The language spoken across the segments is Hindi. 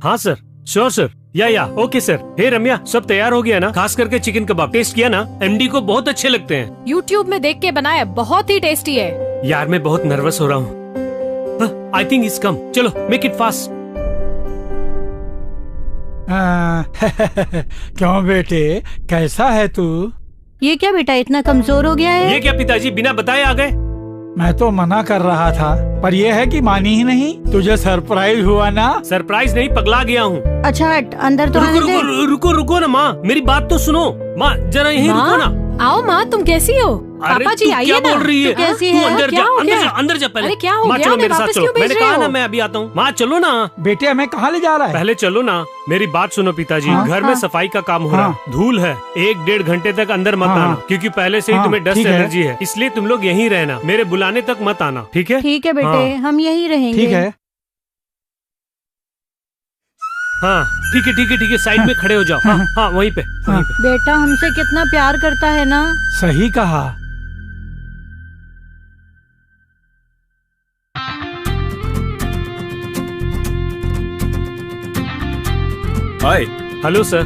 हाँ सर, श्योर सर। या ओके सर। हे रम्या, सब तैयार हो गया ना? खास करके चिकन कबाब टेस्ट किया ना? एमडी को बहुत अच्छे लगते हैं। यूट्यूब में देख के बनाया, बहुत ही टेस्टी है। यार मैं बहुत नर्वस हो रहा हूँ। आई थिंक इट्स कम। चलो मेक इट फास्ट। क्यों बेटे, कैसा है तू? ये क्या बेटा, इतना कमजोर हो गया है? ये क्या पिताजी बिना बताए आ गए? मैं तो मना कर रहा था, पर ये है कि मानी ही नहीं। तुझे सरप्राइज हुआ ना? सरप्राइज नहीं, पगला गया हूँ। अच्छा हट, अंदर तो आने दे। रुको ना माँ, मेरी बात तो सुनो। माँ जरा यहीं रुको ना। आओ माँ, तुम कैसी हो? पापा जी आइए ना। क्या बोल रही है? कैसी तू है? अंदर जा पहले। अरे क्या हो माँ गया? चलो मेरे साथ वापस चलो। क्यों भेज मैंने रहे कहा हो? ना मैं अभी आता हूँ। माँ चलो ना। बेटे हमें कहाँ ले जा रहा है? पहले चलो ना, मेरी बात सुनो पिताजी। हाँ, घर में सफाई का काम हो रहा है, धूल है। 1-1.5 घंटे तक अंदर मत आना, क्योंकि पहले से ही तुम्हें डस्ट ठीक है। एलर्जी है। इसलिए तुम लोग यहीं रहना, मेरे बुलाने तक मत आना, ठीक है? ठीक है बेटे, हाँ। हम यहीं रहेंगे। ठीक है। हाँ ठीक है, साइड में खड़े हो जाओ। हाँ वहीं पे। बेटा हमसे कितना प्यार करता है ना। सही कहा। Hi. Hello sir.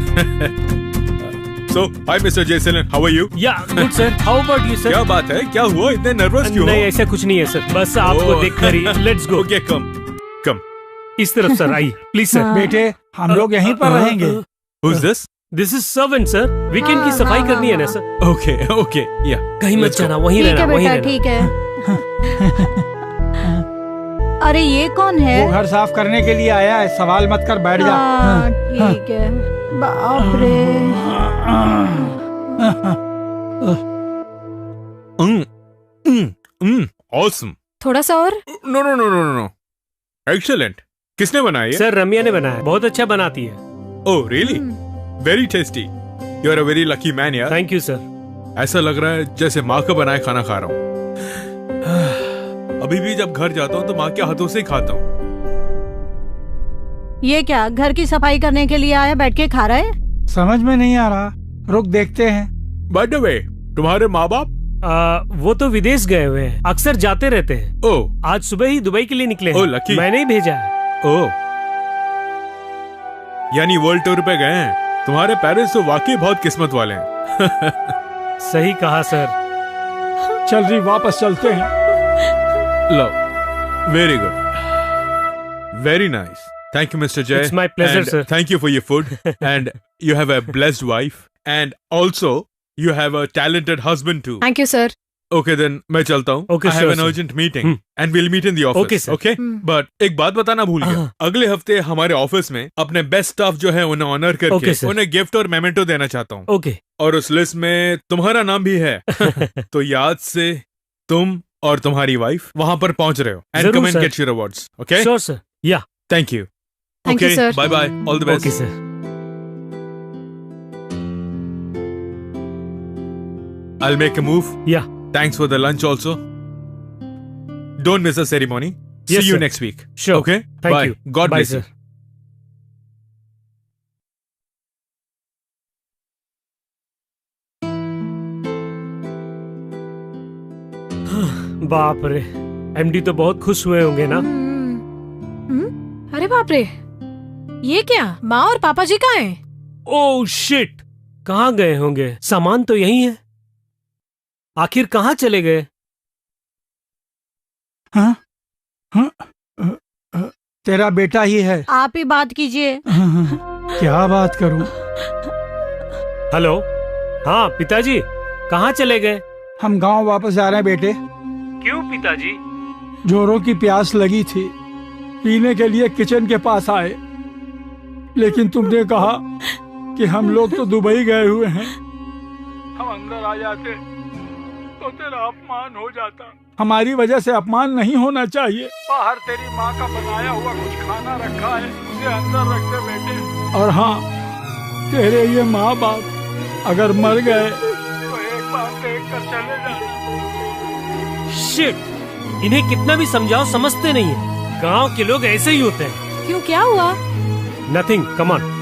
So, hi Mr. Jason. How are you? या good sir. How about you sir? क्या बात है? क्या हुआ? इतने नर्वस क्यों हो? नहीं ऐसा कुछ नहीं है सर, बस आपको देखकर ही। Let's go. Okay, come. इस तरफ सर, आइए प्लीज सर। बेटे हम लोग यहीं पर रहेंगे। Who's this? This is servant sir. Weekend की सफाई करनी है ना सर? Okay, yeah. कहीं मत Let's go. जाना, वहीं ठीक है रहना, वहीं बेटा, रहना। ठीक है। अरे ये कौन है? वो घर साफ करने के लिए आया है, सवाल मत कर, बैठ जा। हाँ, ठीक है। बाप रे। Awesome. थोड़ा सा और। No. Excellent. किसने बनाई है? सर रम्या ने बनाया, बहुत अच्छा बनाती है। Oh, really? Very tasty. You are a very lucky man, यार। Thank you sir. ऐसा लग रहा है जैसे माँ का बनाया खाना खा रहा हूँ। अभी भी जब घर जाता हूँ तो माँ के हाथों से ही खाता हूँ। ये क्या, घर की सफाई करने के लिए आया, बैठ के खा रहा है? समझ में नहीं आ रहा, रुक देखते हैं। By the way, तुम्हारे माँ बाप? वो तो विदेश गए हुए हैं, अक्सर जाते रहते हैं। ओह, आज सुबह ही दुबई के लिए निकले हैं। ओह, lucky. मैंने ही भेजा है। ओह, यानी वर्ल्ड टूर पे गए हैं। तुम्हारे पेरेंट्स तो वाकई बहुत किस्मत वाले हैं। सही कहा सर। चल रही, वापस चलते हैं। लो, very good, very nice. Thank you, Mr. Jay. It's my pleasure, and sir. Thank you for your food, and you have a blessed wife, and also you have a talented husband too. Thank you sir. Okay, then मैं चलता हूँ। Okay, I have sure, an sir. urgent meeting, and we'll meet in the office. Okay, sir. Okay? But एक बात बताना भूल गया। अगले हफ्ते हमारे ऑफिस में अपने बेस्ट स्टाफ जो है उन्हें ऑनर करके Okay, sir. उन्हें गिफ्ट और मेमेंटो देना चाहता हूँ। ओके। और उस लिस्ट में तुम्हारा नाम भी है। तो याद से तुम और तुम्हारी वाइफ वहां पर पहुंच रहे हो। एंड जरूर, come and sir. Get your awards. Okay? Sure sir. Yeah thank you. Thank you, sir. Bye bye, all the best. Okay sir. I'll make a move. या Thanks for the lunch also. Don't miss the ceremony. See Yes, you sir. next week. Sure. Okay? Thank Bye. You. God bye bless you. Sir. बाप रे, एमडी तो बहुत खुश हुए होंगे ना? अरे बाप रे, ये क्या? माँ और पापा जी कहाँ हैं? ओह शिट, कहाँ गए होंगे? सामान तो यही है, आखिर कहाँ चले गए? हाँ? हाँ? तेरा बेटा ही है। आप ही बात कीजिए। क्या बात करूं? हेलो। हाँ पिताजी, कहाँ चले गए? हम गांव वापस जा रहे हैं बेटे। क्यों पिताजी? जोरों की प्यास लगी थी, पीने के लिए किचन के पास आए, लेकिन तुमने कहा कि हम लोग तो दुबई गए हुए हैं। हम अंदर आ जाते तो तेरा अपमान हो जाता। हमारी वजह से अपमान नहीं होना चाहिए। बाहर तेरी माँ का बनाया हुआ कुछ खाना रखा है, उसे अंदर रख दे बेटे। और हाँ, तेरे ये माँ बाप अगर मर गए तो एक बार देख कर चले जाना। शिट, इन्हें कितना भी समझाओ समझते नहीं है। गांव के लोग ऐसे ही होते हैं। क्यों, क्या हुआ? Nothing, come on.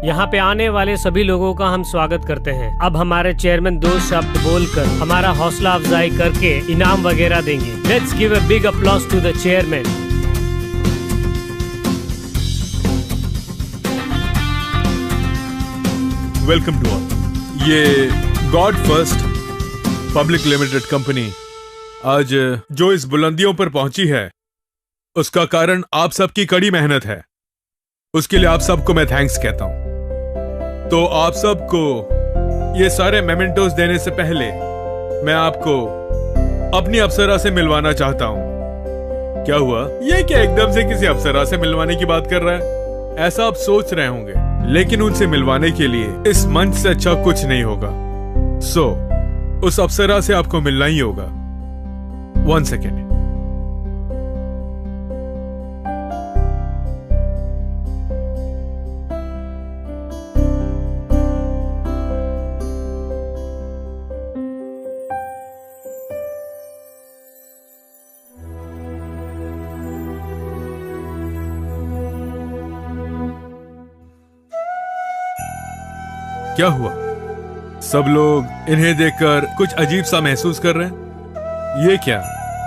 यहाँ पे आने वाले सभी लोगों का हम स्वागत करते हैं। अब हमारे चेयरमैन 2 शब्द बोलकर हमारा हौसला अफजाई करके इनाम वगैरह देंगे। Let's give a big applause to the chairman. Welcome to all. ये God First public limited company आज जो इस बुलंदियों पर पहुंची है, उसका कारण आप सबकी कड़ी मेहनत है। उसके लिए आप सबको मैं थैंक्स कहता हूं। तो आप सबको ये सारे मेमेंटोस देने से पहले मैं आपको अपनी अप्सरा से मिलवाना चाहता हूं। क्या हुआ? ये क्या एकदम से किसी अप्सरा से मिलवाने की बात कर रहा है? ऐसा आप सोच रहे होंगे, लेकिन उनसे मिलवाने के लिए इस मंच से अच्छा कुछ नहीं होगा। सो उस अप्सरा से आपको मिलना ही होगा। 1 सेकेंड। क्या हुआ? सब लोग इन्हें देखकर कुछ अजीब सा महसूस कर रहे हैं। ये क्या?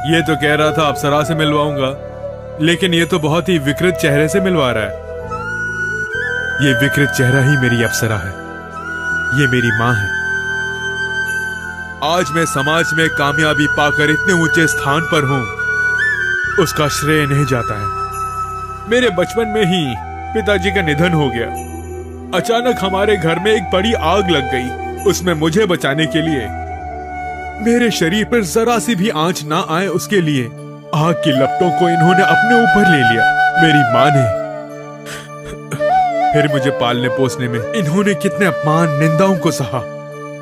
ये तो कह रहा था अप्सरा से मिलवाऊंगा, लेकिन ये तो बहुत ही विकृत चेहरे से मिलवा रहा है। ये विकृत चेहरा ही मेरी अप्सरा है। ये मेरी माँ है। आज मैं समाज में कामयाबी पाकर इतने ऊंचे स्थान पर हूं, उसका श्रेय इन्हें जाता है। मेरे बचपन में ही पिताजी का निधन हो गया। अचानक हमारे घर में एक बड़ी आग लग गई। उसमें मुझे बचाने के लिए मेरे शरीर पर जरा सी भी आंच ना आए, उसके लिए आग की लपटों को इन्होंने अपने ऊपर ले लिया। मेरी माँ ने फिर मुझे पालने पोसने में इन्होंने कितने अपमान निंदाओं को सहा।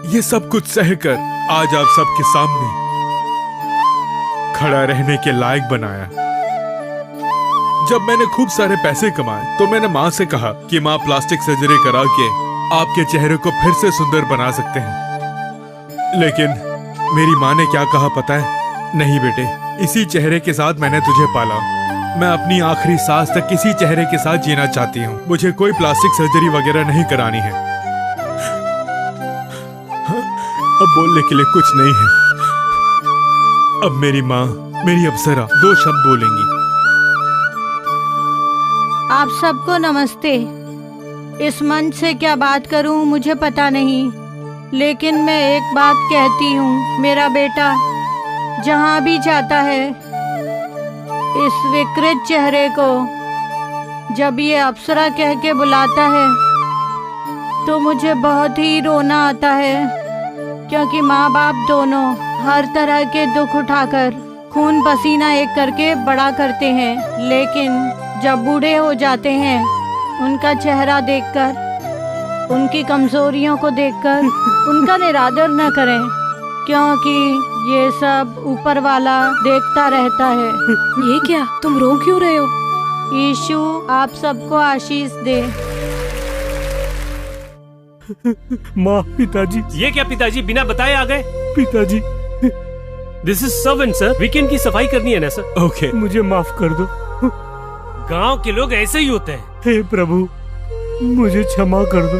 ये सब कुछ सहकर आज आप सबके सामने खड़ा रहने के लायक बनाया। जब मैंने खूब सारे पैसे कमाए तो मैंने माँ से कहा कि माँ, प्लास्टिक सर्जरी करा के आपके चेहरे को फिर से सुंदर बना सकते हैं। लेकिन मेरी माँ ने क्या कहा पता है? नहीं बेटे, इसी चेहरे के साथ मैंने तुझे पाला। मैं अपनी आखिरी सांस तक इसी चेहरे के साथ जीना चाहती हूँ। मुझे कोई प्लास्टिक सर्जरी वगैरह नहीं करानी है। अब बोलने के लिए कुछ नहीं है। अब मेरी माँ, मेरी अप्सरा 2 शब्द बोलेंगी। आप सबको नमस्ते। इस मंच से क्या बात करूं मुझे पता नहीं, लेकिन मैं एक बात कहती हूँ। मेरा बेटा जहाँ भी जाता है, इस विकृत चेहरे को जब ये अप्सरा कह के बुलाता है तो मुझे बहुत ही रोना आता है, क्योंकि माँ बाप दोनों हर तरह के दुख उठाकर खून पसीना एक करके बड़ा करते हैं, लेकिन जब बूढ़े हो जाते हैं, उनका चेहरा देखकर, उनकी कमजोरियों को देखकर उनका निरादर न करें, क्योंकि ये सब ऊपर वाला देखता रहता है। ये क्या? तुम रो क्यों रहे हो? यीशु आप सबको आशीष दे। माँ, पिताजी। ये क्या पिताजी बिना बताए आ गए? पिताजी, this is servant sir. Weekend की सफाई करनी है ना सर? ओके। मुझे माफ कर दो। गांव के लोग ऐसे ही होते हैं। हे प्रभु, मुझे क्षमा कर दो।